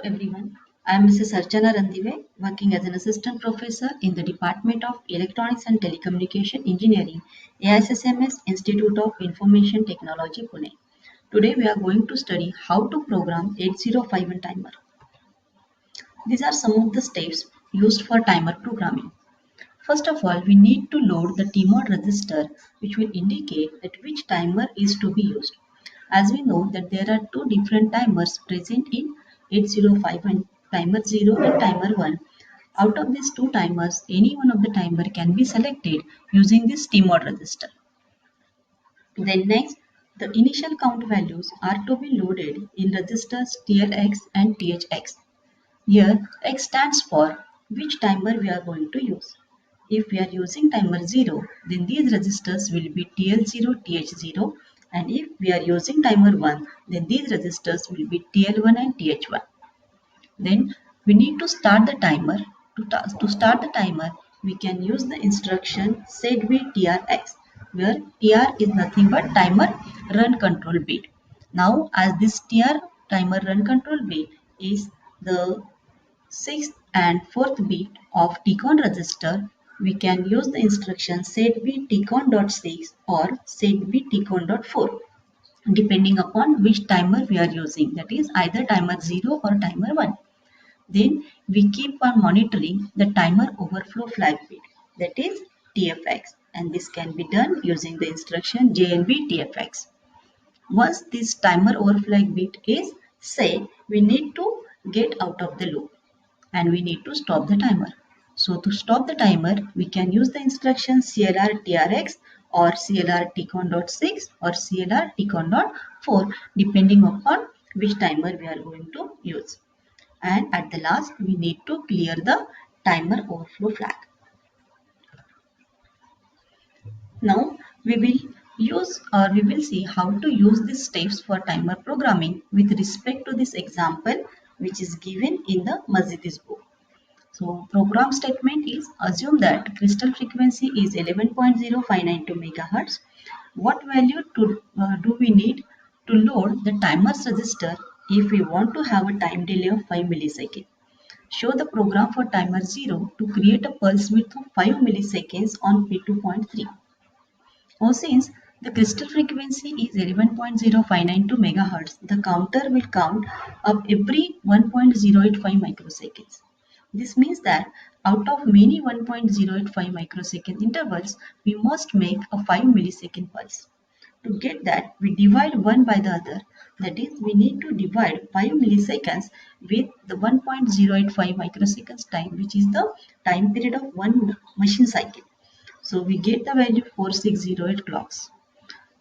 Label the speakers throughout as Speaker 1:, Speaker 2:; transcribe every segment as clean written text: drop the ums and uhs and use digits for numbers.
Speaker 1: Everyone. I am Mrs. Archana Randive, working as an assistant professor in the Department of Electronics and Telecommunication Engineering, AISSMS Institute of Information Technology, Pune. Today we are going to study how to program 8051 timer. These are some of the steps used for timer programming. First of all, we need to load the TMOD register, which will indicate that which timer is to be used. As we know that there are two different timers present in 8051, timer 0 and timer 1. Out of these two timers, any one of the timer can be selected using this TMOD register. Then next, the initial count values are to be loaded in registers TLX and THX. Here, X stands for which timer we are going to use. If we are using timer 0, then these registers will be TL0, TH0, and if we are using timer 1, then these registers will be TL1 and TH1. Then we need to start the timer. To start the timer, we can use the instruction setB TRX, where TR is nothing but timer run control bit. Now, as this TR timer run control bit is the sixth and fourth bit of TCON register, we can use the instruction setB TCON.6 or setB TCON.4 depending upon which timer we are using, that is either timer 0 or timer 1. Then we keep on monitoring the timer overflow flag bit, that is TFX, and this can be done using the instruction JNB TFX. Once this timer overflow bit is set, we need to get out of the loop and we need to stop the timer. So to stop the timer, we can use the instruction CLR TRX or CLR TCON.6 or CLR TCON.4 depending upon which timer we are going to use. And at the last, we need to clear the timer overflow flag. Now we will we will see how to use these steps for timer programming with respect to this example which is given in the Mazidis book. So program statement is assume that crystal frequency is 11.0592 megahertz. What value do we need to load the timer's register if we want to have a time delay of 5 milliseconds? Show the program for timer 0 to create a pulse width of 5 milliseconds on P2.3. Now since the crystal frequency is 11.0592 megahertz, the counter will count up every 1.085 microseconds. This means that out of many 1.085 microsecond intervals, we must make a 5 millisecond pulse. To get that, we divide one by the other. That is, we need to divide 5 milliseconds with the 1.085 microseconds time, which is the time period of one machine cycle. So we get the value 4608 clocks.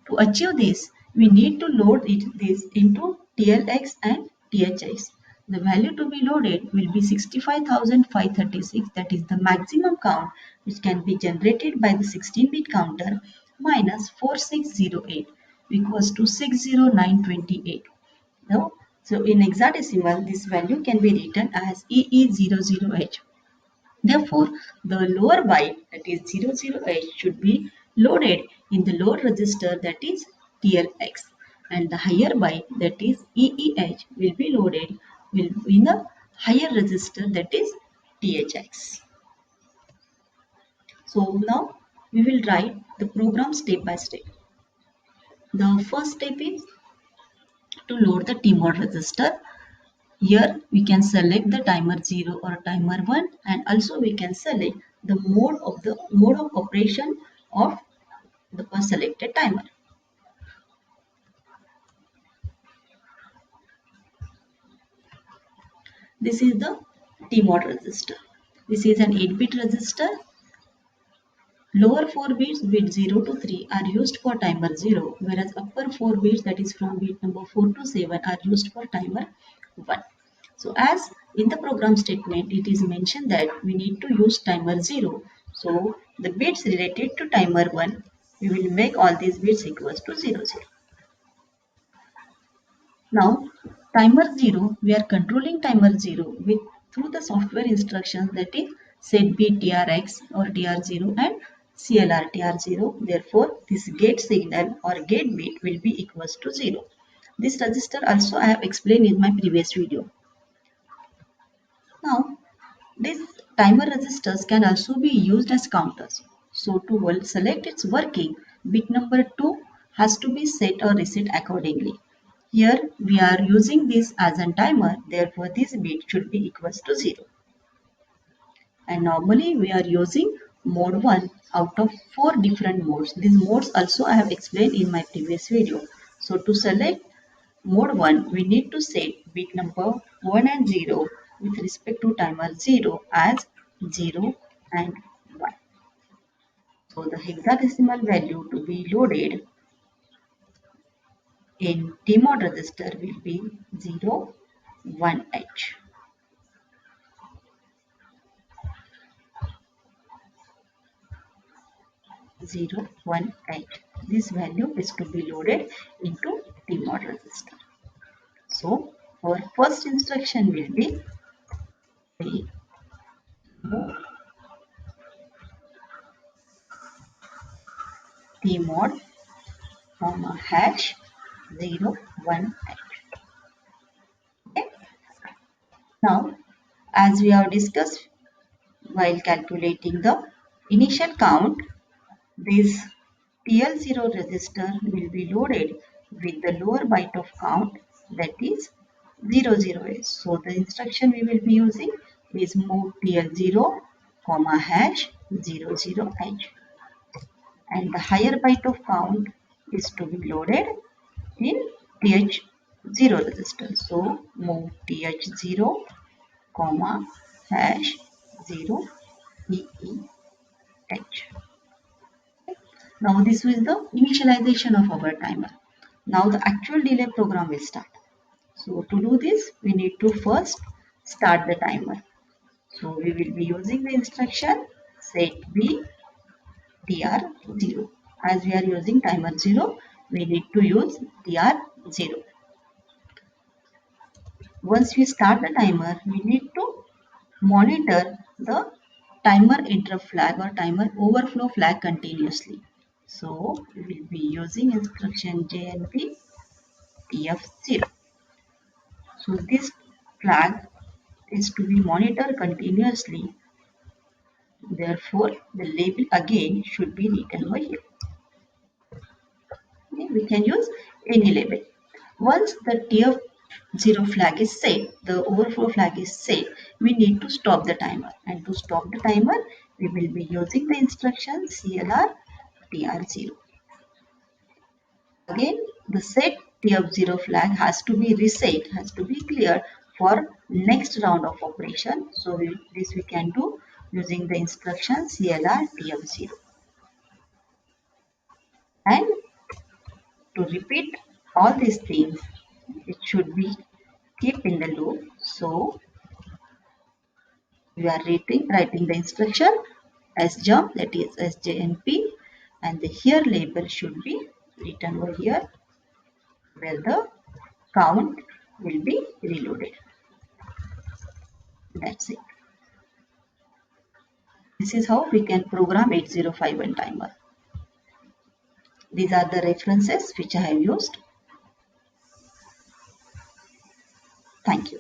Speaker 1: To achieve this, we need to load this into TLX and THX. The value to be loaded will be 65,536, that is the maximum count which can be generated by the 16-bit counter minus 4608 equals to 60928. Now, so in hexadecimal, this value can be written as EE00H. Therefore, the lower byte, that is 00H, should be loaded in the load register, that is TLX, and the higher byte, that is EEH, will be loaded in the higher register, that is THX. So now we will write the program step by step. The first step is to load the TMOD register. Here we can select the timer 0 or timer 1, and also we can select the mode of operation of the selected timer. This is the TMOD register. This is an 8-bit register. Lower 4 bits, bit 0 to 3, are used for timer 0, whereas upper 4 bits, that is from bit number 4 to 7, are used for timer 1. So as in the program statement, it is mentioned that we need to use timer 0. So the bits related to timer 1, we will make all these bits equals to 00. Now timer 0, we are controlling timer 0 through the software instructions, that is setB TRX or TR0 and CLR TR0. Therefore, this gate signal or gate bit will be equals to 0. This register also I have explained in my previous video. These timer registers can also be used as counters. So to select its working, bit number 2 has to be set or reset accordingly. Here we are using this as a timer, therefore this bit should be equals to 0. And normally we are using mode 1 out of 4 different modes. These modes also I have explained in my previous video. So to select mode 1, we need to set bit number 1 and 0 with respect to timer 0 as 0 and 1. So the hexadecimal value to be loaded in TMOD register will be 0, 1H. 0, 1, 8. This value is to be loaded into TMOD register. So our first instruction will be TMOD hash 0, 1, 8. Okay. Now, as we have discussed while calculating the initial count, this TL0 register will be loaded with the lower byte of count, that is 00H. So the instruction we will be using is move TL0, hash 00H. And the higher byte of count is to be loaded in TH0 register. So move TH0, hash 0 EEH. Now this is the initialization of our timer. Now the actual delay program will start. So to do this, we need to first start the timer. So we will be using the instruction set B TR0. As we are using timer 0, we need to use TR0. Once we start the timer, we need to monitor the timer interrupt flag or timer overflow flag continuously. So we will be using instruction JNP TF0. So this flag is to be monitored continuously. Therefore, the label again should be written over here. Okay, we can use any label. Once the TF0 flag is set, the overflow flag is set, we need to stop the timer. And to stop the timer, we will be using the instruction CLR TR0. Again, the set TF0 flag has to be reset, has to be cleared for next round of operation. So this we can do using the instruction CLR TF0. And to repeat all these things, it should be keep in the loop. So we are writing the instruction sjump, that is sjmp, and the here label should be written over here where the count will be reloaded. That's it. This is how we can program 8051 timer. These are the references which I have used. Thank you.